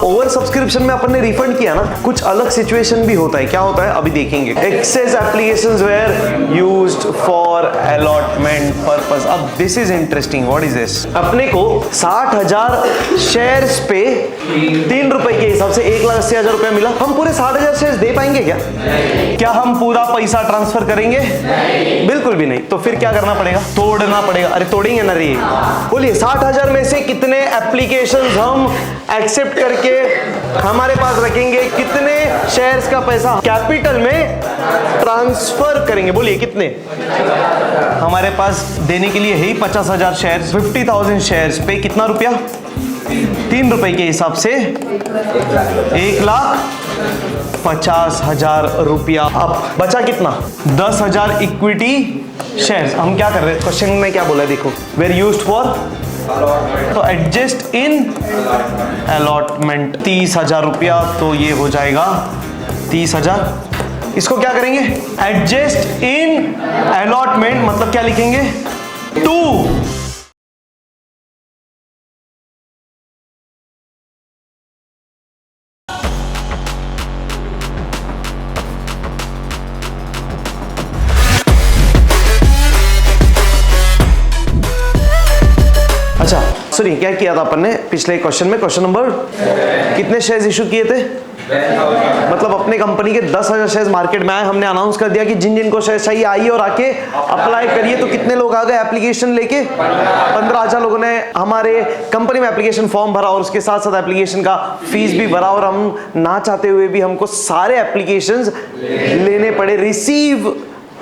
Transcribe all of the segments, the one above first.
Over subscription में अपन ने refund किया ना, कुछ अलग सिचुएशन भी होता है। क्या होता है अभी देखेंगे। Excess applications were used for allotment purpose. अब this is interesting. What is this? अपने को 60,000 शेयर्स पे 3 रुपए के हिसाब से 1,80,000 रुपया मिला। हम पूरे 60,000 शेयर्स दे पाएंगे क्या? क्या हम पूरा पैसा ट्रांसफर करेंगे? बिल्कुल भी नहीं। तो फिर क्या करना पड़ेगा? तोड़ना पड़ेगा। अरे तोड़ेंगे ना रे। बोलिए 60,000 में से कितने एप्लीकेशंस हम एक्सेप्ट करके हमारे पास रखेंगे, कितने शेयर्स का पैसा कैपिटल में ट्रांसफर करेंगे? बोलिए कितने हमारे पास देने के लिए है ही 50,000 शेयर्स। 50,000 शेयर्स पे कितना रुपया? 3 रुपए के हिसाब से 1,50,000 रुपया। अब बचा कितना? 10,000 इक्विटी शेयर्स। हम क्या कर रहे हैं? क्वेश्चन में क्या बोला है देखो, वेर यूज्ड फॉर, तो एडजस्ट इन अलॉटमेंट 30,000 रुपया। तो ये हो जाएगा 30,000। इसको क्या करेंगे? एडजस्ट इन अलॉटमेंट मतलब क्या लिखेंगे? 2। अच्छा सुनिए, क्या किया था अपन ने पिछले क्वेश्चन में? क्वेश्चन नंबर कितने शेयर्स इशू किए थे? मतलब अपने कंपनी के 10,000 शेयर्स मार्केट में आए, हमने अनाउंस कर दिया कि जिन जिन को शेयर चाहिए आइए और आके अप्लाई करिए। तो कितने लोग आ गए एप्लीकेशन लेके? 15,000 लोगों ने हमारे कंपनी में एप्लीकेशन फॉर्म भरा और उसके साथ साथ एप्लीकेशन का फीस भी भरा। और हम ना चाहते हुए भी हमको सारे एप्लीकेशंस लेने पड़े, रिसीव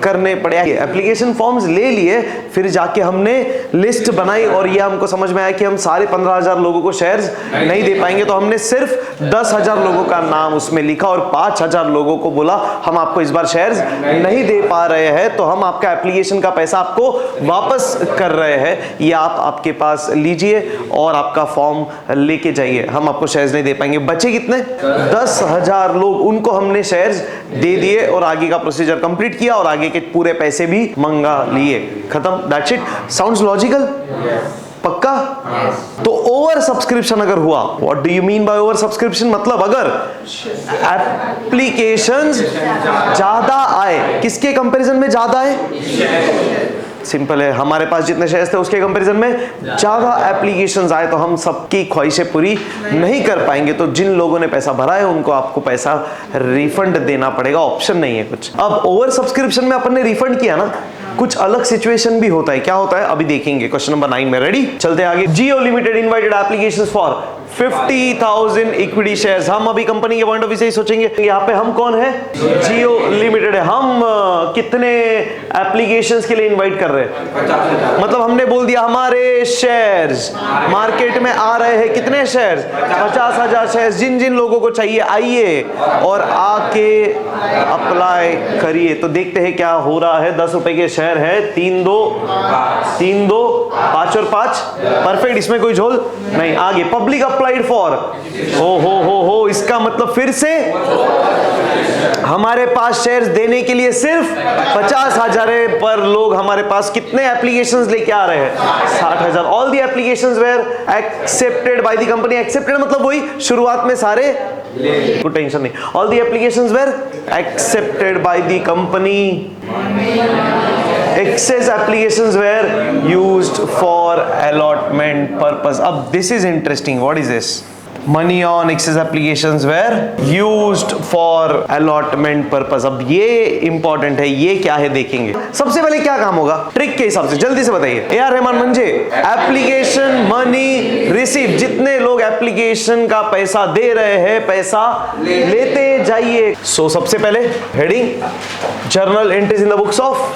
करने पड़े। एप्लीकेशन फॉर्म्स ले लिए, फिर जाके हमने लिस्ट बनाई और ये हमको समझ में आया कि हम सारे 15,000 लोगों को शेयर्स नहीं दे पाएंगे। तो हमने सिर्फ 10,000 लोगों का नाम उसमें लिखा और 5,000 लोगों को बोला हम आपको इस बार शेयर्स नहीं दे पा रहे हैं, तो हम आपका एप्लीकेशन का पैसा आपको वापस कर रहे हैं, ये आप आपके पास लीजिए और आपका फॉर्म लेके जाइए, हम आपको शेयर्स नहीं दे पाएंगे। बचे कितने? 10,000 लोग, उनको हमने शेयर्स दे दिए और आगे का प्रोसीजर कंप्लीट किया और आगे के पूरे पैसे भी मंगा लिए। खत्म। That's it. Sounds logical? पक्का? तो ओवर सब्सक्रिप्शन अगर हुआ, what do you mean by over subscription? मतलब अगर एप्लीकेशंस ज्यादा आए, किसके कंपैरिजन में ज्यादा आए? सिंपल है, हमारे पास जितने शेयर्स थे उसके कंपैरिजन में ज्यादा एप्लीकेशंस आए तो हम सबकी ख्वाहिशें पूरी नहीं कर पाएंगे। तो जिन लोगों ने पैसा भरा है उनको आपको पैसा रिफंड देना पड़ेगा, ऑप्शन नहीं है कुछ। अब ओवर सब्सक्रिप्शन में अपन ने रिफंड किया ना, कुछ अलग सिचुएशन भी होता है। क्या होता है अभी देखेंगे। क्वेश्चन नंबर 9 में। रेडी? चलते आगे। Jio limited invited applications for 50,000 equity shares. हम अभी कंपनी के पॉइंट ऑफ व्यू से ही सोचेंगे, यहाँ पे हम कौन है? जियो लिमिटेड है। हम कितने एप्लीकेशंस के लिए इनवाइट कर रहे हैं? मतलब हमने बोल दिया हमारे शेयर्स मार्केट में आ रहे हैं। कितने शेयर्स? 50,000 शेयर्स। जिन जिन लोगों को चाहिए आइए और आके अप्लाई करिए। तो देखते हैं क्या हो रहा है। 10 रुपए के शेयर है। 3 2 5 और 5 परफेक्ट, इसमें कोई झोल नहीं। आगे पब्लिक अप्लाइड फॉर, हो इसका मतलब फिर से हमारे पास शेयर्स देने के लिए सिर्फ 50,000 है, पर लोग हमारे पास कितने एप्लीकेशंस लेके आ रहे हैं? 60,000। All the applications were accepted by the company. Accepted मतलब वही शुरुआत में सारे, कोई टेंशन नहीं। All the applications were accepted by the company. Excess applications were used for allotment purpose. अब this is interesting. What is this? Money on excess applications were used for allotment purpose. अब ये important है, ये क्या है देखेंगे। सबसे पहले क्या काम होगा ट्रिक के हिसाब से, जल्दी से बताइए। ए आर रहमान मंजे, एप्लीकेशन मनी रिसीव। जितने लोग एप्लीकेशन का पैसा दे रहे हैं पैसा लेते जाइए। सो सबसे पहले heading journal entries in the books of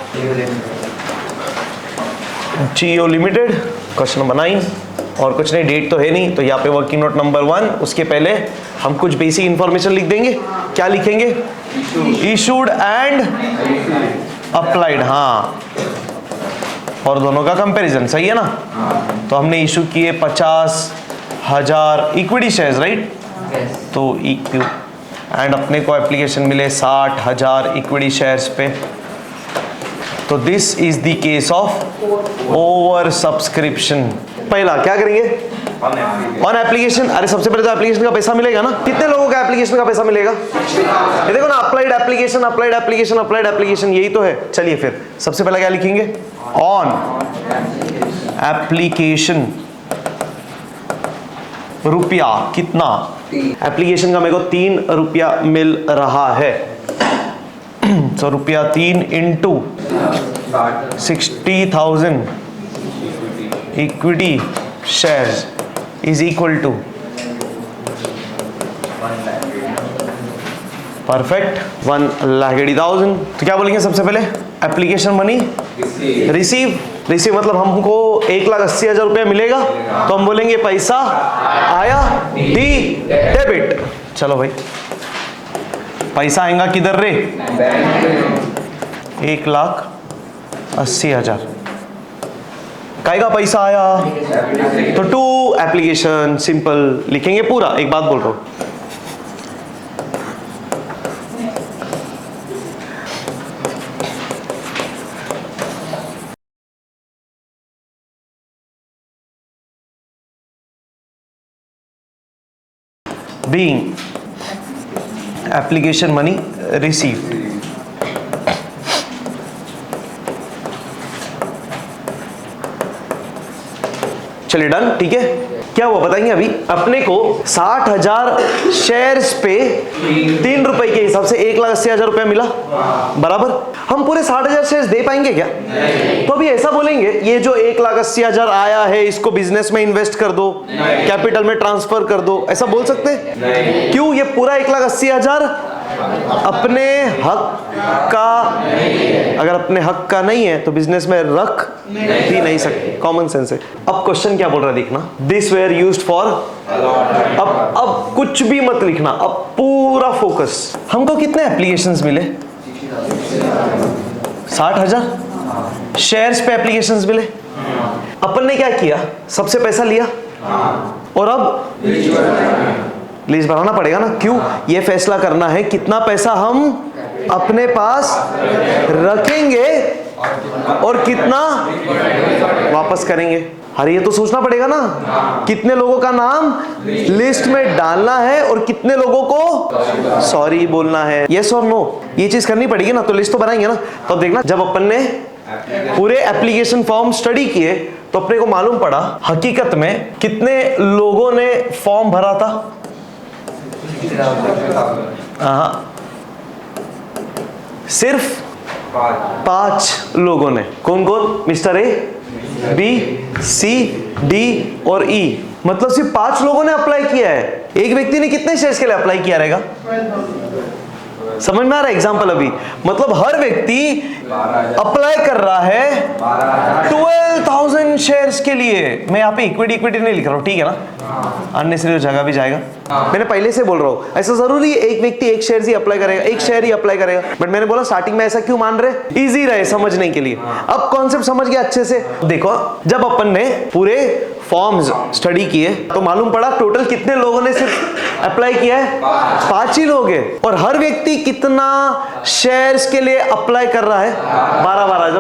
Jio limited. Question number 9 और कुछ नहीं, डेट तो है नहीं, तो यहाँ पे वर्किंग नोट नंबर 1। उसके पहले हम कुछ बेसिक इंफॉर्मेशन लिख देंगे। क्या लिखेंगे? Issued and applied. हाँ, और दोनों का कंपैरिजन, सही है ना? तो हमने इशू किए 50,000 इक्विटी शेयर्स, राइट? तो इक्यू एंड अपने को एप्लीकेशन मिले 60,000 इक्विटी शेयर्स पे। तो this is the case of over subscription. पहला क्या करेंगे, ऑन एप्लीकेशन। अरे सबसे पहले तो एप्लीकेशन का पैसा मिलेगा ना। कितने लोगों का एप्लीकेशन का पैसा मिलेगा, ये देखो ना, applied application, applied application, applied application, यही तो है। चलिए फिर सबसे पहले क्या लिखेंगे, ऑन एप्लीकेशन रुपया कितना, एप्लीकेशन का मेरे को 3 रुपया मिल रहा है। तो रुपया 3 into 60,000 equity shares is equal to, perfect, 1,80,000। तो क्या बोलेंगे सबसे पहले, एप्लीकेशन मनी रिसीव। रिसीव मतलब हमको 1,80,000 रुपया मिलेगा, तो हम बोलेंगे पैसा आया, डी डेबिट। चलो भाई, पैसा आएगा किधर रे, 1,80,000 का पैसा आया, तो टू एप्लीकेशन, सिंपल लिखेंगे पूरा। एक बात बोल रहा हूं, being application money received। चलिए डन, ठीक है। क्या हुआ बताएंगे अभी, अपने को 60,000 शेयर्स पे 3 रुपए के हिसाब से 1,80,000 रुपया मिला, बराबर। हम पूरे 60,000 शेयर्स दे पाएंगे क्या, तो अभी ऐसा बोलेंगे, ये जो 1,80,000 आया है इसको बिजनेस में इन्वेस्ट कर दो, कैपिटल में ट्रांसफर कर दो, ऐसा बोल सकते हैं? क्यों, ये पूरा 1,80,000 अपने हक का, अगर अपने हक का नहीं है तो बिजनेस में रख भी नहीं सकते, कॉमन सेंस है। अब क्वेश्चन क्या बोल रहा है देखना, दिस वेयर यूज्ड फॉर, अब कुछ भी मत लिखना, अब पूरा फोकस। हमको कितने एप्लीकेशंस मिले, 60,000 शेयर्स पे एप्लीकेशंस मिले। अपन ने क्या किया, सबसे पैसा लिया और अब लिस्ट बनाना पड़ेगा ना। क्यों, ये फैसला करना है कितना पैसा हम अपने पास रखेंगे और कितना वापस करेंगे। अरे ये तो सोचना पड़ेगा ना, कितने लोगों का नाम लिस्ट में डालना है और कितने लोगों को सॉरी बोलना है, यस और नो, ये चीज करनी पड़ेगी ना। तो लिस्ट तो बनाएंगे ना। तो देखना, जब अपन ने पूरे एप्लीकेशन फॉर्म स्टडी किए तो अपने को मालूम पड़ा हकीकत में कितने लोगों ने फॉर्म भरा था। सिर्फ 5 लोगों ने। कौन कौन, mister A, B, C, D और ई। मतलब सिर्फ 5 लोगों ने अप्लाई किया है। एक व्यक्ति ने कितने शेयर्स के लिए अप्लाई किया रहेगा, समझ में आ रहा है एग्जांपल अभी। मतलब हर व्यक्ति अप्लाई कर रहा है 12,000 शेयर्स के लिए। मैं यहाँ पे इक्विटी नहीं लिख रहा हूँ, ठीक है ना, अननेसेसरी जगह भी जाएगा। मैंने पहले से बोल रहा हूँ, ऐसा जरूरी है एक व्यक्ति एक शेयर ही अप्लाई करेगा, एक शेयर ही अप्लाई करेगा। बट मैंने बोला स्टार्टिंग में ऐसा क्यों मान रहे, इजी रहे समझने के लिए। अब कॉन्सेप्ट समझ गया अच्छे से। देखो, जब अपन ने पूरे फॉर्म्स स्टडी किए तो मालूम पड़ा टोटल कितने लोगों ने सिर्फ अप्लाई किया है, 5 ही लोग हैं। और हर व्यक्ति कितना शेयर्स के लिए अप्लाई कर रहा है,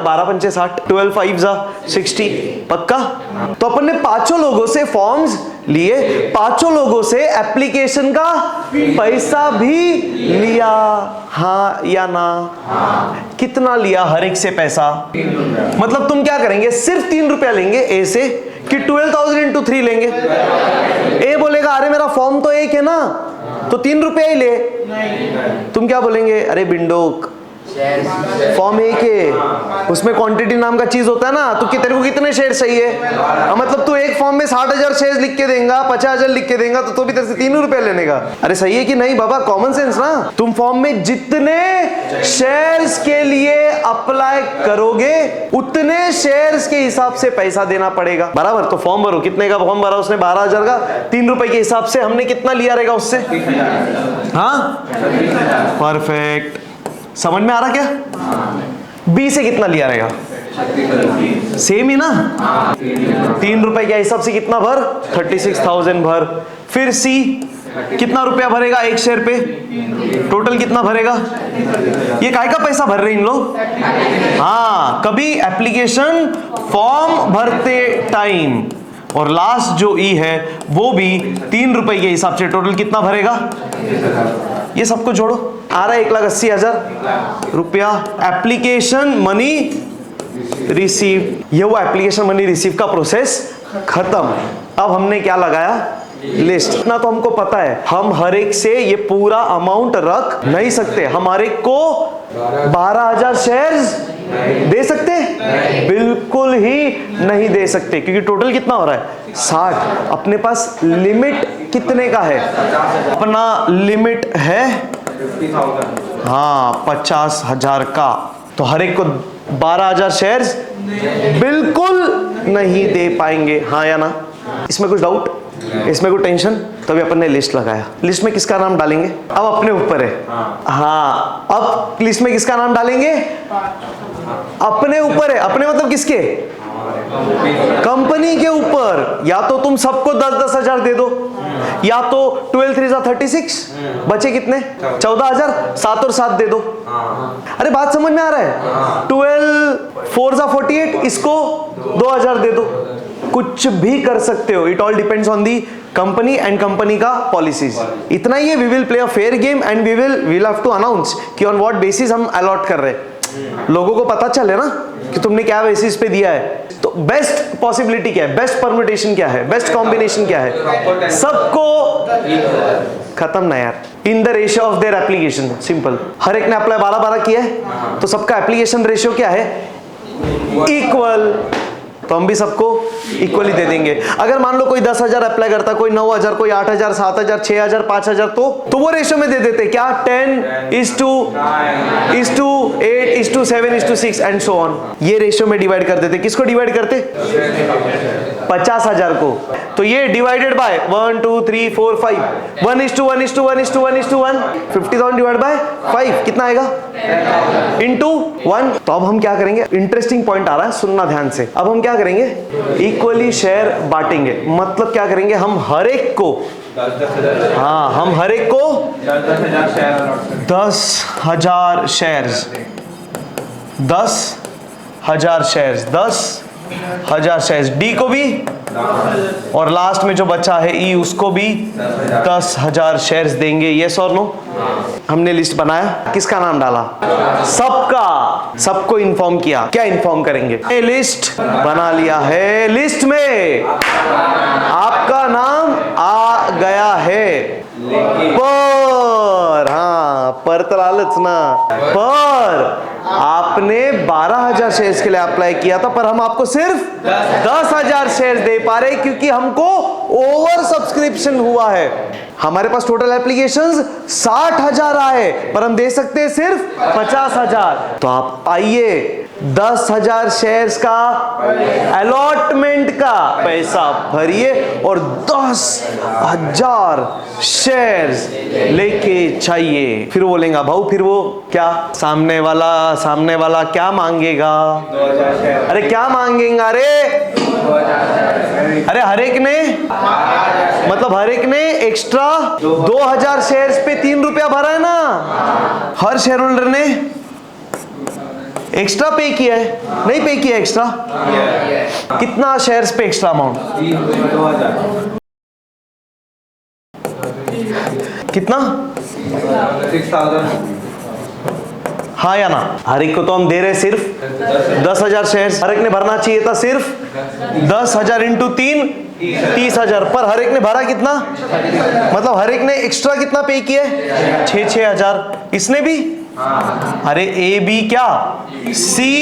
12 पंचे 60, 12 5 60, पक्का। तो अपन ने 5 लोगों से फॉर्म्स लिए, 5 लोगों से एप्लीकेशन का पैसा भी लिया, हाँ या ना? कितना लिया हर एक से पैसा? मतलब तुम क्या करेंगे, सिर्फ 3 रुपया लेंगे ए से, कि 12,000 इंटू 3 लेंगे? ए बोलेगा अरे मेरा फॉर्म तो एक है ना, तो 3 रुपया ही ले। तुम क्या बोलेंगे, अरे बिंडोक फॉर्म एक है, उसमें क्वांटिटी नाम का चीज होता है ना, तो तेरे को कितने शेयर चाहिए? मतलब तू एक फॉर्म में 60,000 शेयर लिख के देगा, 50,000 लिख के देगा, तो भी तेरे से 3 रुपए लेने का। अरे सही है कि नहीं बाबा, कॉमन सेंस ना। तुम फॉर्म में जितने शेयर्स के लिए अप्लाई करोगे उतने शेयर्स के हिसाब से पैसा देना पड़ेगा, बराबर। तो फॉर्म भरो, कितने का फॉर्म भरा उसने, 12,000 का, 3 रुपए के हिसाब से हमने कितना लिया रहेगा उससे? हाँ, परफेक्ट। समझ में आ रहा क्या? बी से कितना लिया रहेगा, सेम ही ना, 3 रुपए के हिसाब से कितना भर, 36,000 भर। फिर सी कितना रुपया भरेगा एक शेयर पे? टोटल कितना भरेगा? ये काय का पैसा भर रहे इन लोग? हाँ, कभी एप्लीकेशन फॉर्म भरते टाइम, और लास्ट जो ई है वो भी 3 रुपए के हिसाब से टोटल कितना भरेगा? ये सबको जोड़ो, आ रहा है 1,80,000 रुपया एप्लीकेशन मनी रिसीव। ये वो एप्लीकेशन मनी रिसीव का प्रोसेस खत्म। अब हमने क्या लगाया? लिस्ट। इतना तो हमको पता है, हम हर एक से ये पूरा अमाउंट रख नहीं सकते। हम हर एक को 12,000 शेयर्स दे सकते? बिल्कुल ही नहीं दे सकते, क्योंकि टोटल कितना हो रहा है? 60। अपने पास लिमिट कितने का है? अपना लिमिट है 50,000 का। तो हर एक को 12,000 शेयर्स बिल्कुल नहीं दे पाएंगे, हाँ या ना? इसमें कुछ डाउट? इसमें कोई टेंशन? तभी अपन ने लिस्ट लगाया। लिस्ट में किसका नाम डालेंगे? अब अपने ऊपर है। हाँ, अब लिस्ट में किसका नाम डालेंगे? अपने ऊपर है। अपने मतलब किसके? कंपनी के ऊपर। या तो तुम सबको 10-10 हजार दे दो, या तो 12 3 36, बचे कितने? 14,000। 7 और 7 दे दो। अरे बात समझ में आ रहा है? 12 4 48, इसको 2,000 दे दो। कुछ भी कर सकते हो, it all depends on the company and company का पॉलिसीज। इतना ही है, we will play a fair game and we will have to announce कि ऑन व्हाट बेसिस हम अलॉट कर रहे हैं। लोगों को पता चले ना कि तुमने क्या बेसिस पे दिया है। तो बेस्ट पॉसिबिलिटी क्या है, बेस्ट परम्यूटेशन क्या है, बेस्ट कॉम्बिनेशन क्या है? सबको खत्म ना यार, in the ratio of their application. Simple. हर एक ने अप्लाई 12-12 किया है, तो सबका एप्लीकेशन रेशियो क्या है? इक्वल। तो हम भी सबको इक्वली दे देंगे। अगर मान लो कोई 10,000 अप्लाई करता, कोई 9,000, कोई 8,000, 7,000, 6,000, 5,000, तो वो रेशियो में दे देते क्या? 10:8:7:6 एंड सो ऑन। ये रेशियो में डिवाइड कर देते। किसको डिवाइड करते? 50,000 को। तो ये डिवाइडेड बाय 1 2 3 4 5, 1:1:1:1:1:1, 50,000 डिवाइड बाय 5 कितना आएगा? इंटू 1। तो अब हम क्या करेंगे? इंटरेस्टिंग पॉइंट आ रहा है, सुनना ध्यान से। अब हम क्या करेंगे? इक्वली शेयर बांटेंगे। मतलब क्या करेंगे? हम हर एक को, हाँ, हम हर एक को 10,000 शेयर्स, 10,000 शेयर्स, 10,000 शेयर्स। डी को भी, और लास्ट में जो बचा है ई, उसको भी 10,000 शेयर्स देंगे। यस और नो? हमने लिस्ट बनाया, किसका नाम डाला? सबका। सबको इन्फॉर्म किया। क्या इन्फॉर्म करेंगे? लिस्ट बना लिया है। लिस्ट में आपका नाम आ गया है, पर, हाँ, पर तो लालच ना, पर आपने 12,000 शेयर्स के लिए अप्लाई किया था, पर हम आपको सिर्फ 10,000 शेयर्स दे पा रहे क्योंकि हमको ओवर सब्सक्रिप्शन हुआ है। हमारे पास टोटल एप्लीकेशंस 60,000 आए, पर हम दे सकते हैं सिर्फ 50,000। तो आप आइए, 10,000 शेयर्स का अलॉटमेंट का पैसा भरिए और 10,000 शेयर्स लेके चाहिए। फिर बोलेगा भाऊ, फिर वो क्या सामने वाला क्या मांगेगा? अरे क्या मांगेगा? अरे हर एक ने, मतलब हर एक ने एक्स्ट्रा 2,000 शेयर्स पे 3 रुपया भरा है ना। हर शेयर होल्डर ने एक्स्ट्रा पे किया है, नहीं पे किया एक्स्ट्रा? कितना शेयर्स पे एक्स्ट्रा अमाउंट? कितना? 6,000। हाँ या ना? हर एक को तो हम दे रहे सिर्फ 10,000 शेयर्स। हर एक ने भरना चाहिए था सिर्फ 10,000 इंटू 3, 30,000। पर हर एक ने भरा कितना? मतलब हर एक ने एक्स्ट्रा कितना पे किया? 6,000। इसने भी? अरे ए बी क्या, सी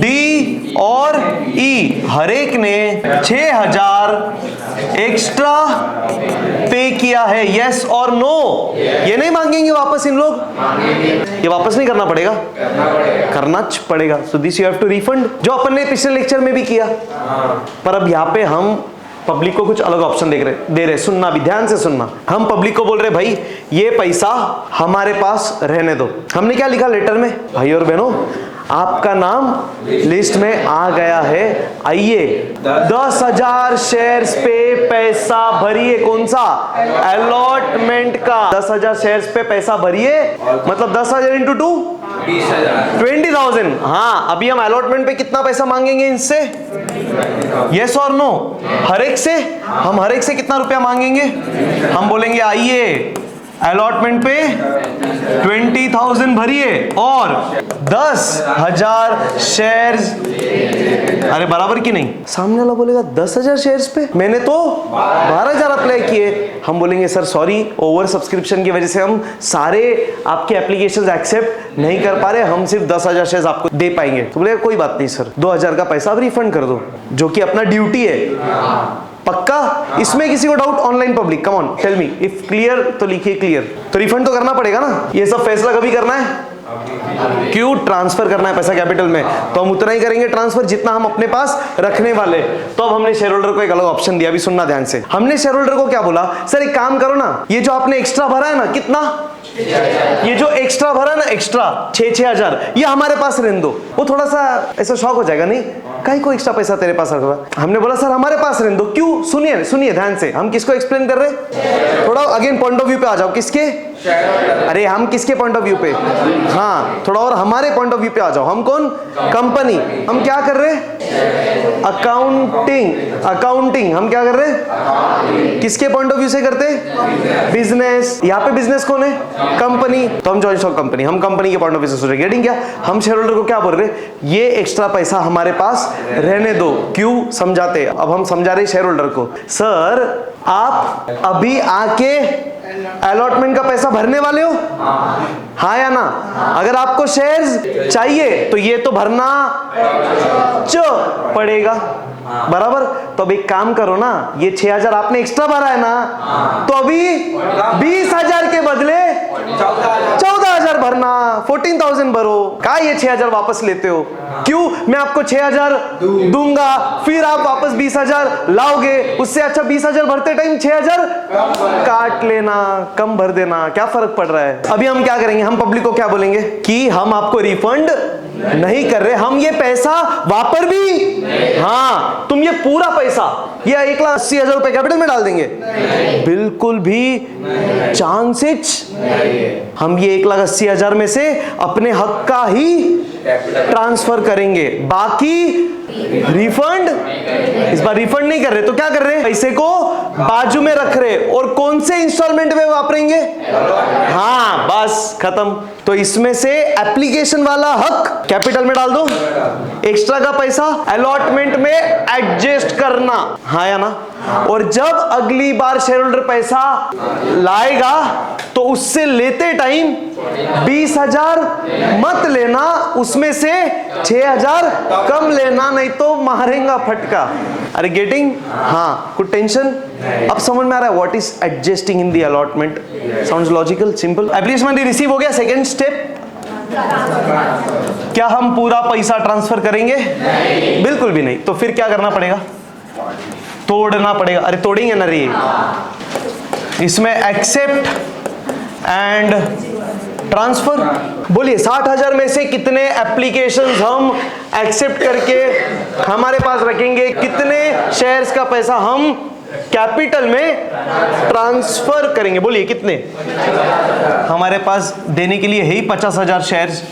डी और ई, हर एक ने 6,000 एक्स्ट्रा पे किया है। यस और नो? ये नहीं मांगेंगे वापस इन लोग? ये वापस नहीं करना पड़ेगा? करना पड़ेगा। So this you have to refund, जो अपन ने पिछले लेक्चर में भी किया। पर अब यहाँ पे हम पब्लिक को कुछ अलग ऑप्शन दे रहे। सुनना भी, ध्यान से सुनना। हम पब्लिक को बोल रहे भाई ये पैसा हमारे पास रहने दो। हमने क्या लिखा लेटर में? भाई और बहनों, आपका नाम लिस्ट में आ गया है। आइए 10,000 शेयर्स पे पैसा भरिए। कौन सा? अलॉटमेंट का। 10,000 शेयर्स पे पैसा भरिए, मतलब 10,000 इंटू 2 20,000। हाँ, अभी हम अलॉटमेंट पे कितना पैसा मांगेंगे इनसे? यस और नो? हर एक से हम हर एक से कितना रुपया मांगेंगे? हम बोलेंगे आइए अलॉटमेंट पे 20,000 भरिए और 10,000 शेयर्स। अरे बराबर की नहीं? सामने वाला बोलेगा 10,000 शेयर्स पे, मैंने तो 12,000 अप्लाई किए। हम बोलेंगे सर सॉरी, ओवर सब्सक्रिप्शन की वजह से हम सारे आपके एप्लीकेशंस एक्सेप्ट नहीं कर पा रहे, हम सिर्फ 10,000 शेयर्स आपको दे पाएंगे। तो बोलेगा कोई बात नहीं सर, 2,000 का पैसा अब रिफंड कर दो, जो कि अपना ड्यूटी है। पक्का? इसमें किसी को doubt? Online public come on tell me if clear, तो लिखिए क्लियर। तो रिफंड तो करना पड़ेगा ना। ये सब फैसला कभी करना है? क्यों? ट्रांसफर करना है पैसा कैपिटल में, तो हम उतना ही करेंगे ट्रांसफर जितना हम अपने पास रखने वाले। तो अब हमने शेयर होल्डर को एक अलग ऑप्शन दिया। अभी सुनना ध्यान से। हमने शेयर होल्डर को क्या बोला? सर एक काम करो ना, ये जो आपने एक्स्ट्रा भरा है ना, कितना? ये जो एक्स्ट्रा भरा ना, एक्स्ट्रा 6,000, ये हमारे पास रहने दो। वो थोड़ा सा ऐसा शॉक हो जाएगा, नहीं काहे को एक्स्ट्रा पैसा तेरे पास रख रहा? हमने बोला सर हमारे पास रहने दो। क्यों? सुनिए सुनिए ध्यान से, हम किसको एक्सप्लेन कर रहे हैं? थोड़ा अगेन पॉइंट ऑफ व्यू पे आ जाओ। किसके? अरे हम किसके पॉइंट ऑफ व्यू पे? हाँ, थोड़ा और हमारे पॉइंट ऑफ व्यू पे आ जाओ। हम कौन? कंपनी। हम क्या कर रहे हैं? अकाउंटिंग। अकाउंटिंग हम क्या कर रहे हैं? किसके पॉइंट ऑफ व्यू से करते? बिजनेस। यहाँ पे बिजनेस कौन है? कंपनी। तो हम जॉइंट स्टॉक कंपनी, हम कंपनी के पॉइंट ऑफ व्यू से सोच रहे। गेटिंग क्या? हम शेयर होल्डर को क्या बोल रहे? ये एक्स्ट्रा पैसा हमारे पास रहने दो। क्यों? समझाते। अब हम समझा रहे शेयर होल्डर को, सर आप अभी आके अलॉटमेंट का पैसा भरने वाले हो? हाँ या ना? अगर आपको शेयर्स चाहिए तो ये तो भरना पड़ेगा, बराबर? तो अब एक काम करो ना, ये 6,000 आपने एक्स्ट्रा भरा है ना, तो अभी 20,000 के बदले 14,000 भरना, 14,000 भरो। क्या ये 6,000 वापस लेते हो? क्यों? मैं आपको 6,000 दूंगा, फिर आप वापस 20,000 लाओगे। उससे अच्छा 20,000 भरते टाइम 6,000 काट लेना, कम भर देना, क्या फर्क पड़ रहा है? अभी हम क्या करेंगे? हम पब्लिक को क्या बोलेंगे कि हम आपको रिफंड नहीं कर रहे, हम ये पैसा वापस भी, हाँ तुम ये पूरा पैसा, ये 1,80,000 रुपए कैपिटल में डाल देंगे? बिल्कुल भी चांसेस। हम ये 1,80,000 में से अपने हक का ही ट्रांसफर करेंगे, बाकी रिफंड इस बार रिफंड नहीं कर रहे। तो क्या कर रहे हैं? पैसे को बाजू में रख रहे। और कौन से इंस्टॉलमेंट में वापरेंगे? हाँ बस खत्म। तो इसमें से एप्लीकेशन वाला हक कैपिटल में डाल दो, एक्स्ट्रा का पैसा अलॉटमेंट में एडजस्ट करना, हाँ या ना? और जब अगली बार शेयर होल्डर पैसा लाएगा तो उससे लेते टाइम 20,000 मत लेना, उसमें से 6,000 कम लेना, नहीं तो मारेगा फटका। अरे गेटिंग? हाँ, कुछ टेंशन? अब समझ में आ रहा है what is adjusting in the allotment? Sounds logical, simple. Application receive हो गया। सेकंड स्टेप, क्या हम पूरा पैसा ट्रांसफर करेंगे? बिल्कुल भी नहीं। तो फिर क्या करना पड़ेगा? तोड़ना पड़ेगा। अरे तोड़ेंगे ना रे। इसमें एक्सेप्ट एंड ट्रांसफर। बोलिए 60,000 में से कितने एप्लीकेशंस हम एक्सेप्ट करके हमारे पास रखेंगे? कितने शेयर्स का पैसा हम कैपिटल में ट्रांसफर करेंगे? बोलिए कितने? हमारे पास देने के लिए है ही 50,000 शेयर्स,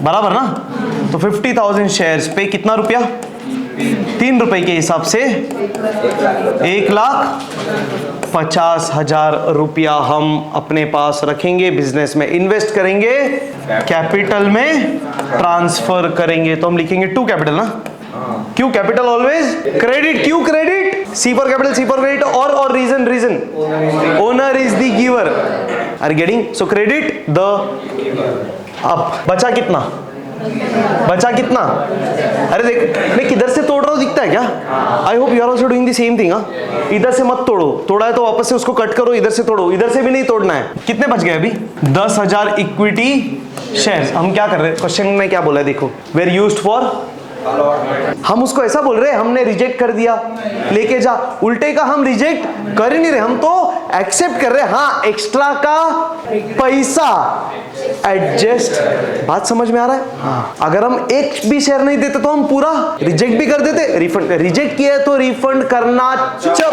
बराबर ना? तो 50,000 शेयर्स पे कितना रुपया? 3 रुपए के हिसाब से 1,50,000 रुपया हम अपने पास रखेंगे, बिजनेस में इन्वेस्ट करेंगे, कैपिटल में ट्रांसफर करेंगे। तो हम लिखेंगे टू कैपिटल ना? क्यों कैपिटल ऑलवेज क्रेडिट? क्यों credit? C for capital, C for credit, और reason owner is the giver. Are getting? So credit the. अब बचा कितना? बचा कितना? अरे देख, मैं किधर से तोड़ रहा हूँ दिखता है क्या? I hope you are also doing the same thing. इधर से मत तोड़ो, तोड़ा है तो वापस से उसको कट करो, इधर से तोड़ो, इधर से भी नहीं तोड़ना है। कितने बच गए अभी? 10,000 इक्विटी शेयर्स। हम क्या कर रहे हैं? क्वेश्चन में क्या बोला है देखो, वेर यूज्ड फॉर। हम उसको ऐसा बोल रहे हैं, हमने रिजेक्ट कर दिया, लेके जा। उल्टे का हम रिजेक्ट कर ही नहीं रहे, हम तो एक्सेप्ट कर रहे हैं। हाँ, एक्स्ट्रा का पैसा एडजस्ट, बात समझ में आ रहा है? हाँ। अगर हम एक भी शेयर नहीं देते तो हम पूरा रिजेक्ट भी कर देते, रिफंड रिजेक्ट किया तो रिफंड करना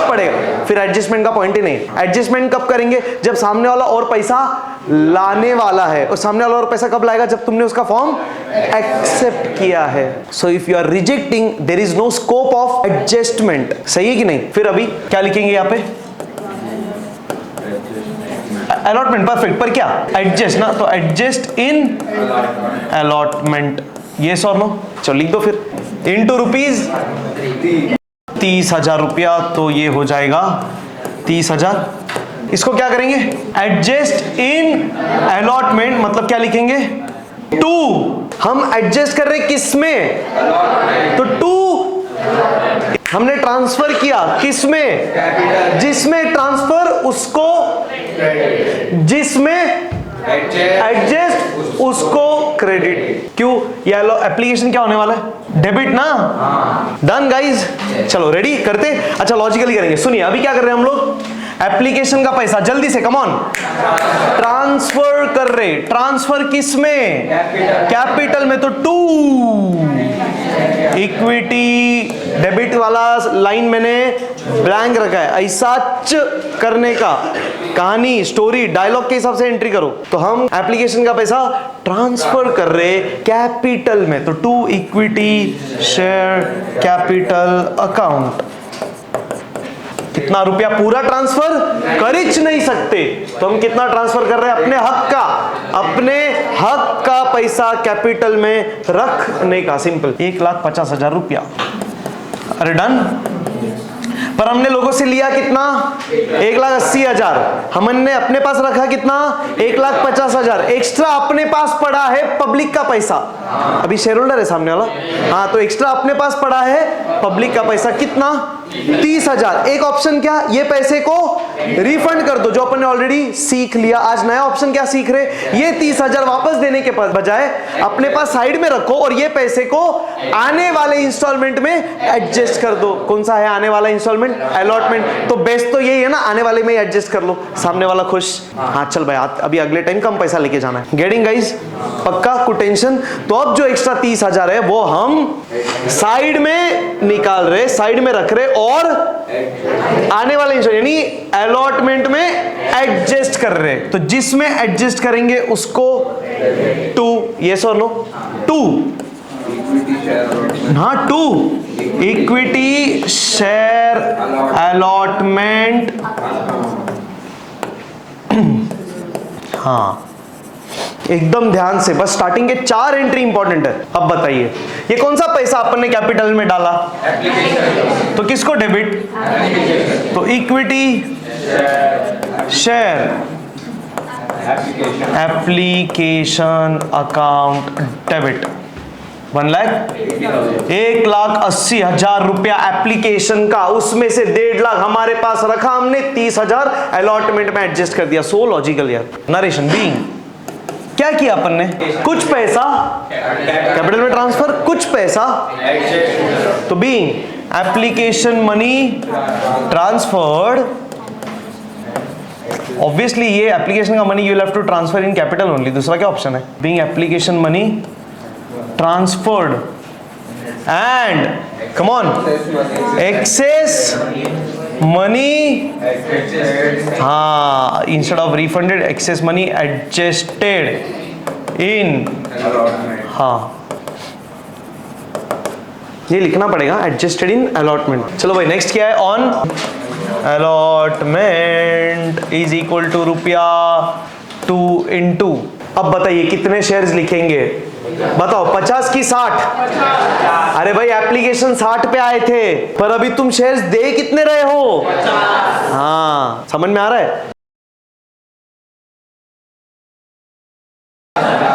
पड़ेगा, फिर एडजस्टमेंट का पॉइंट ही नहीं। एडजस्टमेंट कब करेंगे? जब सामने वाला और पैसा लाने वाला है, और सामने वाला और पैसा कब लाएगा? जब तुमने उसका फॉर्म एक्सेप्ट किया है। So if you are rejecting there is no scope of adjustment. सही है कि नहीं? फिर अभी क्या लिखेंगे यहाँ पे? अलॉटमेंट, परफेक्ट, पर क्या? एडजस्ट ना, तो एडजस्ट इन अलॉटमेंट, यस और नो? चलो लिख दो फिर। इनटू रुपीज 30,000 रुपया, तो ये हो जाएगा 30,000। इसको क्या करेंगे? एडजस्ट इन अलॉटमेंट, मतलब क्या लिखेंगे? टू। हम एडजस्ट कर रहे किस में? तो टू हमने ट्रांसफर किया किस में? जिसमें ट्रांसफर उसको, जिसमें एडजस्ट उसको क्रेडिट। क्यों? ये एप्लीकेशन क्या होने वाला है? डेबिट ना। डन गाइज, चलो रेडी करते। अच्छा लॉजिकली करेंगे, सुनिए अभी क्या कर रहे हैं हम लोग? एप्लीकेशन का पैसा जल्दी से, कम ऑन, ट्रांसफर कर रहे। ट्रांसफर किस में? कैपिटल में, तो टू इक्विटी। डेबिट वाला लाइन मैंने ब्लैंक रखा है, ऐसा करने का कहानी, स्टोरी, डायलॉग के हिसाब से एंट्री करो। तो हम एप्लीकेशन का पैसा ट्रांसफर कर रहे कैपिटल में, तो to equity share capital account. कितना रुपया? पूरा ट्रांसफर कर ही नहीं सकते, तो हम कितना ट्रांसफर कर रहे हैं? अपने हक का, अपने हक का पैसा कैपिटल में रखने का। सिंपल, 1,50,000 रुपया। अरे डन। पर हमने लोगों से लिया कितना? 1,80,000। हमने अपने पास रखा कितना? 1,50,000। एक्स्ट्रा अपने पास पड़ा है पब्लिक का पैसा। अभी शेयर होल्डर है सामने वाला, हाँ, तो एक्स्ट्रा अपने पास पड़ा है पब्लिक का पैसा कितना? 30,000। एक ऑप्शन क्या? ये पैसे को रिफंड कर दो, जो अपन ने ऑलरेडी सीख लिया। आज नया ऑप्शन क्या सीख रहे? ये 30,000 वापस देने के बजाय अपने पास साइड में रखो और ये पैसे को आने वाले इंस्टॉलमेंट में एडजस्ट कर दो। कौन सा है आने वाला इंस्टॉलमेंट? अलॉटमेंट। तो बेस्ट तो यही है ना, आने वाले में ही एडजस्ट कर लो, सामने वाला खुश। हाँ चल भाई, अभी अगले टाइम कम पैसा लेके जाना है। Getting guys? पक्का? कोई टेंशन? तो अब जो एक्स्ट्रा 30,000 है वो हम साइड में निकाल रहे, साइड में रख रहे और आने वाले यानी अलॉटमेंट में एडजस्ट कर रहे। तो जिसमें एडजस्ट करेंगे उसको टू, यस और नो? टू, हाँ, टू इक्विटी शेयर अलॉटमेंट। हाँ एकदम ध्यान से, बस स्टार्टिंग के 4 एंट्री इंपॉर्टेंट है। अब बताइए ये कौन सा पैसा अपन ने कैपिटल में डाला? तो किसको? डेबिट। तो equity share application account debit 1,80,000 रुपया एप्लीकेशन का, उसमें से 1.5 लाख हमारे पास रखा हमने, 30,000 अलॉटमेंट में एडजस्ट कर दिया। सो लॉजिकल यार। नरेशन बीइंग क्या किया अपन ने? कुछ पैसा कैपिटल में ट्रांसफर, कुछ पैसा, तो being application money transferred, obviously ये एप्लीकेशन का money you will have to transfer in capital only. दूसरा क्या ऑप्शन है? Being application money transferred and come on excess money, हाँ, instead of refunded excess money adjusted in, हाँ ये लिखना पड़ेगा, एडजस्टेड इन अलॉटमेंट। चलो भाई नेक्स्ट क्या है? On allotment is equal to रुपया 2 इंटू। अब बताइए कितने शेयर्स लिखेंगे? बताओ 50 की 60? अरे भाई एप्लीकेशन 60 पे आए थे, पर अभी तुम शेयर्स दे कितने रहे हो? हाँ समझ में आ रहा है?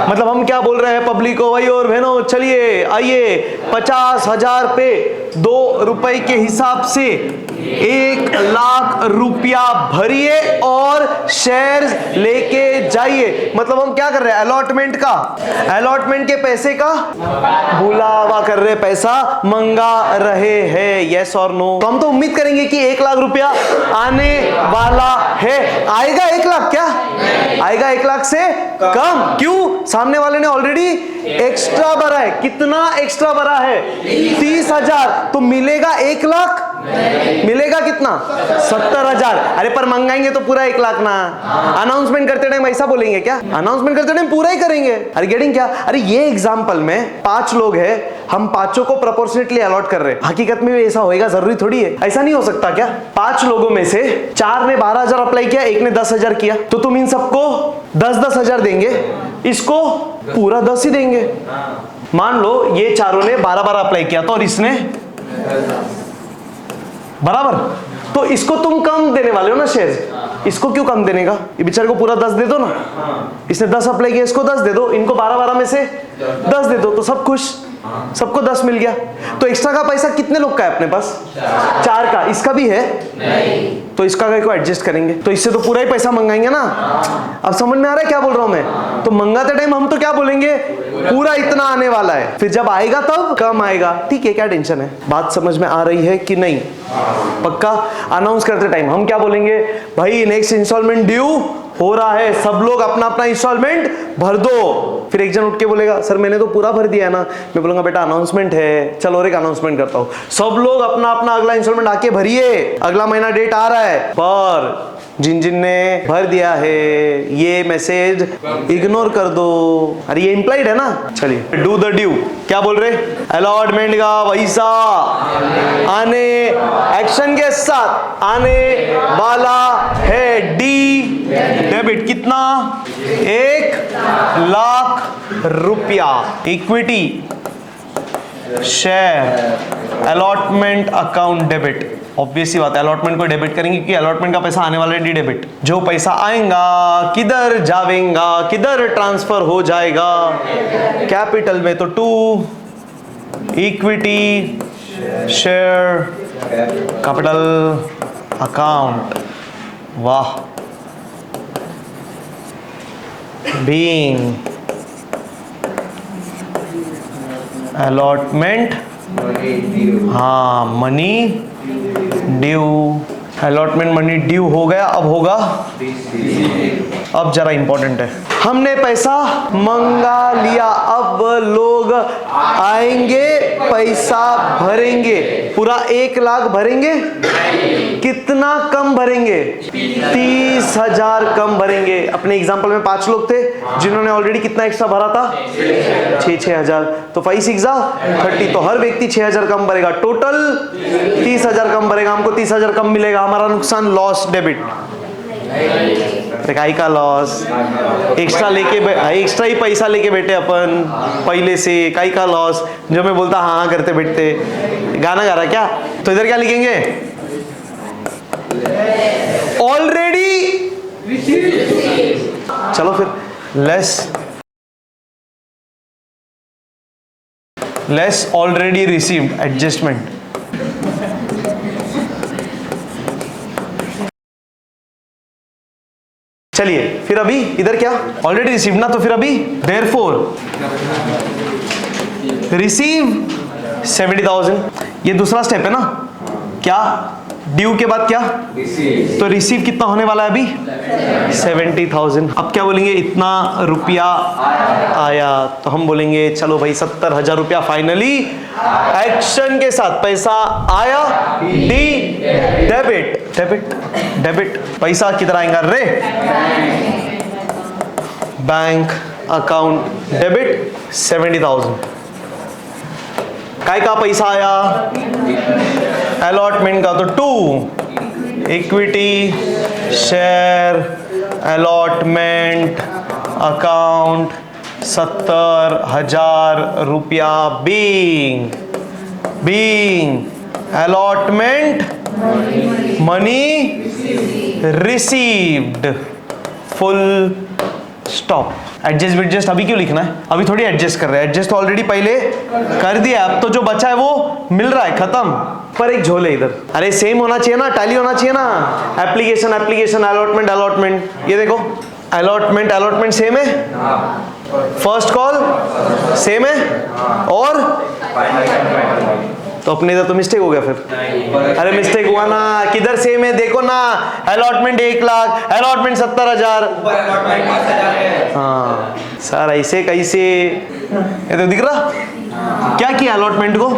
मतलब हम क्या बोल रहे हैं पब्लिक को? भाई और बहनों चलिए आइए 50,000 पे ₹2 के हिसाब से 1,00,000 रुपया भरिए और शेयर्स लेके जाइए। मतलब हम क्या कर रहे हैं, अलॉटमेंट के पैसे का बुलावा कर रहे, पैसा मंगा रहे हैं। यस और नो? तो हम तो उम्मीद करेंगे कि 1,00,000 रुपया आने वाला है। आएगा 1,00,000? क्या आएगा 1,00,000 से कम? क्यों? सामने वाले ने ऑलरेडी एक्स्ट्रा भरा है। कितना एक्स्ट्रा भरा है? 30,000। तो मिलेगा 1,00,000? मिलेगा कितना? 70,000। अरे पर मंगाएंगे तो पूरा 1,00,000 ना। अनाउंसमेंट करते टाइम ऐसा बोलेंगे क्या? अनाउंसमेंट करते टाइम पूरा ही करेंगे। अरे गेटिंग क्या? अरे ये एग्जांपल में 5 लोग हैं, हम 5 को प्रोपोर्शनेटली अलॉट कर रहे हैं। हकीकत में भी ऐसा होएगा? जरूरी थोड़ी है। ऐसा नहीं हो सकता क्या? 5 लोगों में से 4 ने 12,000 अप्लाई किया, एक ने 10,000 किया, तो तुम इन सबको 10,000 देंगे, इसको पूरा 10 ही देंगे। मान लो ये चारों ने 12 अप्लाई किया, तो और इसने बराबर, तो इसको तुम कम देने वाले हो ना शेयर। इसको क्यों कम देने का? ये बेचारे को पूरा 10 दे दो ना। इसने 10 अप्लाई किया, इसको 10 दे दो, इनको 12 में से 10 दे दो, तो सब खुश, सबको 10 मिल गया। तो एक्स्ट्रा का पैसा कितने लोग का है अपने पास? 4 का। इसका भी है नहीं, तो इसका को एडजस्ट करेंगे, तो इससे तो पूरा ही पैसा मंगाएंगे ना। अब समझ में आ रहा है क्या बोल रहा हूं मैं? तो मंगाते टाइम हम तो क्या बोलेंगे? पूरा इतना आने वाला है। फिर जब आएगा तब कम आएगा। ठीक है, क्या टेंशन है? बात समझ में आ रही है कि नहीं? पक्का? अनाउंस करते टाइम हम क्या बोलेंगे? भाई नेक्स्ट इंस्टॉलमेंट ड्यू हो रहा है, सब लोग अपना अपना इंस्टॉलमेंट भर दो। फिर एक जन उठ के बोलेगा, सर मैंने तो पूरा भर दिया है ना। मैं बोलूंगा बेटा अनाउंसमेंट है, चलो और एक अनाउंसमेंट करता हूं, सब लोग अपना अपना अगला इंस्टॉलमेंट आके भरिए, अगला महीना डेट आ रहा है। पर जिन जिन ने भर दिया है ये मैसेज इग्नोर कर दो। अरे ये इंप्लाइड है ना। चलिए डू द ड्यू। क्या बोल रहे? अलॉटमेंट का पैसा आने, एक्शन के साथ आने वाला है। डी डेबिट कितना? 1,00,000 रुपया। Equity share allotment account debit. Obvious सी बात है, अलॉटमेंट को डेबिट करेंगे क्योंकि अलॉटमेंट का पैसा आने वाला है। D debit. जो पैसा आएगा किधर जावेगा, किधर ट्रांसफर हो जाएगा? कैपिटल में तो 2, इक्विटी शेयर कैपिटल अकाउंट। वाह। बीइंग अलॉटमेंट, हाँ money due. Allotment money due हो गया, अब होगा, अब जरा इंपॉर्टेंट है, हमने पैसा मंगा लिया, अब लोग आएंगे पैसा भरेंगे। पूरा 1,00,000 भरेंगे? कितना कम भरेंगे? 30,000 कम भरेंगे। अपने एग्जांपल में 5 लोग थे जिन्होंने ऑलरेडी कितना एक्स्ट्रा भरा था? 6,000। तो 5 6 30, तो हर व्यक्ति 6,000 कम भरेगा, टोटल 30,000 कम भरेगा। हमको 30,000 कम मिलेगा, हमारा नुकसान, लॉस डेबिट। काई का लॉस? एक्स्ट्रा लेके, एक्स्ट्रा ही पैसा लेके बैठे अपन पहले से, काई का लॉस? जो मैं बोलता हाँ करते बैठते। गाना गा रहा क्या? तो इधर क्या लिखेंगे? ऑलरेडी। चलो फिर लेस ऑलरेडी रिसीव्ड, एडजस्टमेंट। चलिए फिर अभी इधर क्या? ऑलरेडी रिसीव ना, तो फिर अभी देयरफॉर रिसीव 70,000। ये दूसरा स्टेप है ना। क्या? ड्यू के बाद क्या? तो रिसीव कितना होने वाला है अभी? 70,000। अब क्या बोलेंगे? इतना रुपया आया, तो हम बोलेंगे चलो भाई 70,000 रुपया फाइनली एक्शन के साथ पैसा आया। D debit. डेबिट डेबिट पैसा किधर आएगा रे? Bank account debit 70,000। काय का पैसा आया? अलॉटमेंट का तो 2, इक्विटी शेयर अलॉटमेंट अकाउंट 70,000 रुपया। Being allotment money received, full stop. Adjust विडजस्ट अभी क्यों लिखना है, अभी थोड़ी एडजस्ट कर रहे हैं, एडजस्ट तो ऑलरेडी पहले कर दिया, अब तो जो बचा है वो मिल रहा है, खत्म। पर एक झोल है इधर, अरे सेम होना चाहिए ना, टैली होना चाहिए ना। एप्लीकेशन एप्लीकेशन, अलॉटमेंट अलॉटमेंट, ये देखो अलॉटमेंट अलॉटमेंट सेम है, फर्स्ट कॉल सेम है, और तो अपने इधर तो मिस्टेक हो गया फिर। अरे मिस्टेक हुआ ना, किधर सेम है देखो ना, अलॉटमेंट 1 लाख, अलॉटमेंट 70,000। हाँ सर ऐसे कैसे, ये तो दिख रहा, क्या किया अलॉटमेंट को,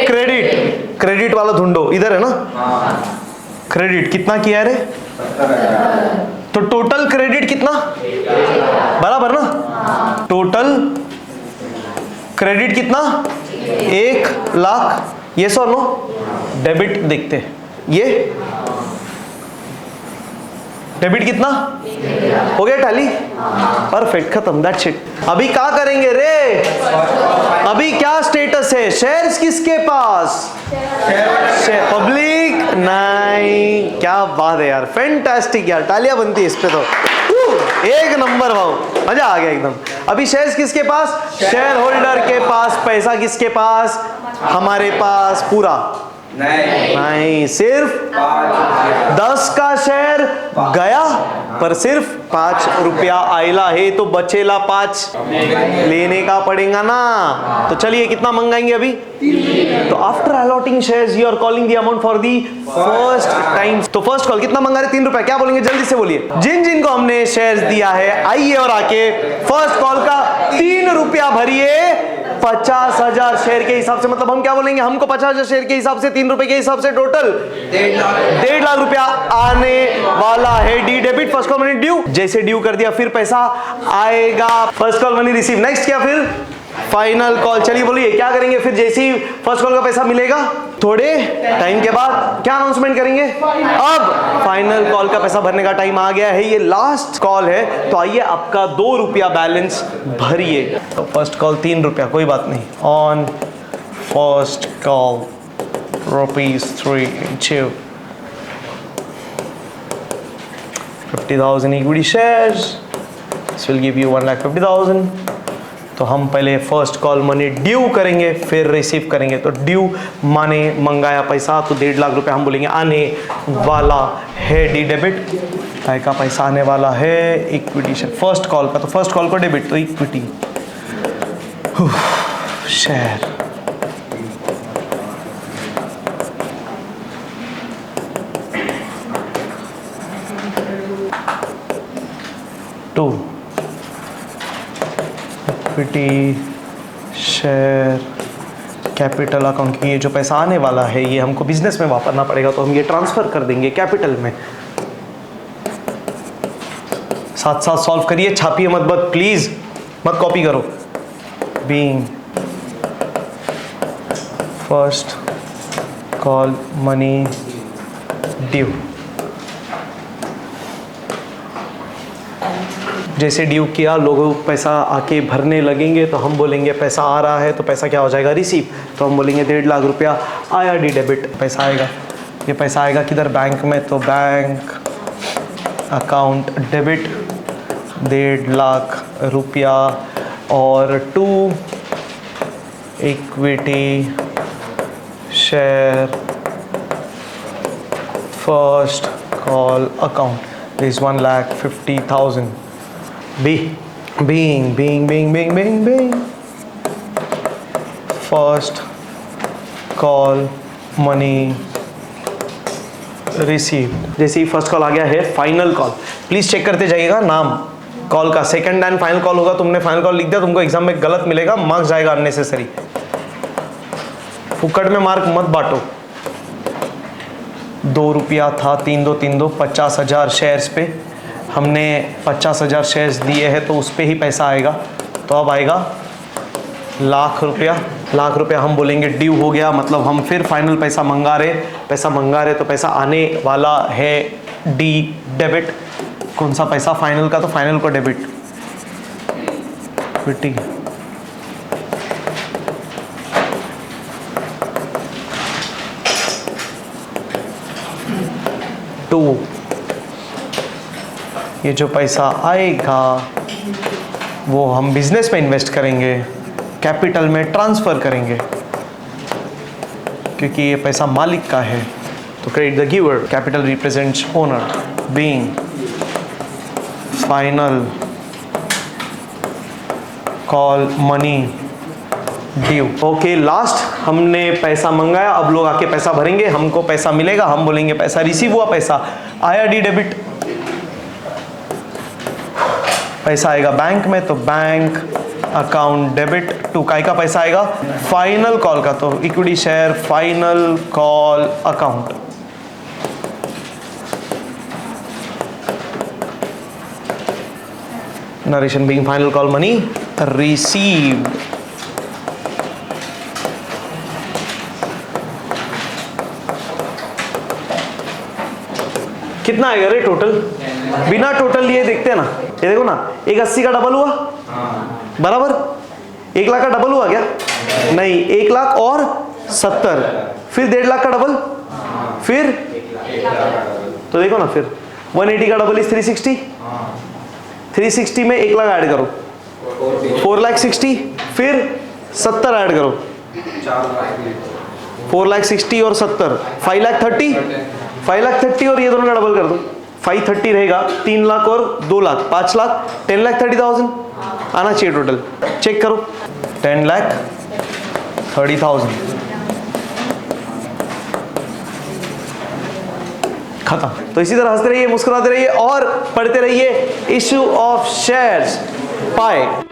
क्रेडिट, क्रेडिट वाला ढूंढो, इधर है ना क्रेडिट, कितना किया है रे, तो टोटल क्रेडिट कितना, बराबर ना, टोटल क्रेडिट कितना 1 लाख, ये सो नो, डेबिट देखते हैं, ये डेबिट कितना हो गया, टैली परफेक्ट, खत्म, दैट्स इट। अभी क्या करेंगे रे, अभी क्या स्टेटस है, शेयर्स किसके पास, पब्लिक नहीं, क्या बात है यार, फैंटास्टिक यार, तालियां बनती है इस पे तो, एक नंबर भाव, मजा आ गया एकदम। अभी शेयर्स किसके पास, शेयर होल्डर के पास, पैसा किसके पास, हमारे पास पूरा नहीं, सिर्फ 10 का शेयर गया, पर सिर्फ 5 रुपया आयला है, तो बचेला 5 लेने का पड़ेगा ना। तो चलिए कितना मंगाएंगे अभी, तो after allotting shares you are calling the amount for the first time. तो फर्स्ट कॉल कितना मंगा रहे, 3 रुपया, क्या बोलेंगे जल्दी से बोलिए, जिन जिन को हमने शेयर्स दिया है आइए और आके फर्स्ट कॉल का 3 रुपया भरिए 50,000 शेयर के हिसाब से, मतलब हम क्या बोलेंगे, हमको 50,000 शेयर के हिसाब से 3 रुपए के हिसाब से टोटल 1.5 लाख रुपया आने वाला है। D debit, first call money due, जैसे ड्यू कर दिया फिर पैसा आएगा, first call money receive. Next क्या, फिर फाइनल कॉल, चलिए बोलिए क्या करेंगे फिर, जैसे ही फर्स्ट कॉल का पैसा मिलेगा थोड़े टाइम के बाद क्या अनाउंसमेंट करेंगे, अब फाइनल कॉल का पैसा भरने का टाइम आ गया है, ये लास्ट कॉल है, तो आइए आपका 2 रुपया बैलेंस भरिए। तो फर्स्ट कॉल 3 रुपया, कोई बात नहीं, on first call ₹3 50,000 equity shares, this will give you 1,50,000। तो हम पहले फर्स्ट कॉल मनी ड्यू करेंगे फिर रिसीव करेंगे, तो ड्यू माने मंगाया पैसा, तो 1.5 लाख रुपए हम बोलेंगे आने वाला है, डी डेबिट, काय का पैसा आने वाला है, इक्विटी शेयर, फर्स्ट कॉल का, तो फर्स्ट कॉल को डेबिट, तो equity share, to equity share capital account, की ये जो पैसा आने वाला है ये हमको बिजनेस में वापरना पड़ेगा, तो हम ये ट्रांसफर कर देंगे कैपिटल में। साथ साथ सॉल्व करिए, छापिए मत, बट प्लीज मत कॉपी करो। Being first call money due, जैसे ड्यू किया लोगों पैसा आके भरने लगेंगे, तो हम बोलेंगे पैसा आ रहा है, तो पैसा क्या हो जाएगा, रिसीव, तो हम बोलेंगे 1.5 लाख रुपया आया, डी डेबिट, पैसा आएगा, ये पैसा आएगा किधर, बैंक में, तो बैंक अकाउंट डेबिट 1.5 लाख रुपया, और 2 equity share first call account is 1,50,000। being first call money received। जैसे ही फर्स्ट कॉल आ गया है, फाइनल कॉल, प्लीज चेक करते जाइएगा नाम कॉल का, सेकंड एंड फाइनल कॉल होगा, तुमने फाइनल कॉल लिख दिया, तुमको एग्जाम में गलत मिलेगा, मार्क्स जाएगा अननेसेसरी, फुकट में मार्क मत बांटो। 2 रुपया था, 3 2 3 2 50,000 शेयर्स पे हमने 50,000 शेयर्स दिए हैं, तो उस पर ही पैसा आएगा, तो अब आएगा लाख रुपया। लाख रुपया हम बोलेंगे ड्यू हो गया, मतलब हम फिर फाइनल पैसा मंगा रहे तो पैसा आने वाला है, डी डेबिट, कौन सा पैसा, फाइनल का, तो फाइनल को डेबिट, इक्विटी टू ये जो पैसा आएगा वो हम बिजनेस में इन्वेस्ट करेंगे, कैपिटल में ट्रांसफर करेंगे, क्योंकि ये पैसा मालिक का है। तो credit the giver, capital represents owner, being final call money due. Okay, last हमने पैसा मंगाया, अब लोग आके पैसा भरेंगे, हमको पैसा मिलेगा, हम बोलेंगे पैसा रिसीव हुआ, पैसा आया, डी डेबिट। पैसा आएगा बैंक में, तो बैंक अकाउंट डेबिट टू काय का पैसा आएगा, फाइनल कॉल का, तो equity share final call account. Narration being final call money received. कितना आएगा रे टोटल? बिना टोटल लिए देखते हैं ना, ये देखो ना, एक 80 का डबल हुआ बराबर, 1 लाख का डबल हुआ क्या? नहीं, 1 लाख और 70, फिर 1.5 लाख का डबल, फिर तो देखो ना, फिर 180 का डबल इज 360, 360 में 1 लाख ऐड करो, 4,60,000, फिर 70 ऐड करो, 4,60,000 और 70, 5,30,000, 5,30,000 और ये दोनों का डबल कर दो, 530 रहेगा, 3 लाख और 2 लाख, 5 लाख, 10,30,000 आना चाहिए टोटल। चेक करो, 10,30,000 खत्म। तो इसी तरह हंसते रहिए, मुस्कुराते रहिए और पढ़ते रहिए इशू ऑफ शेयर्स पाए।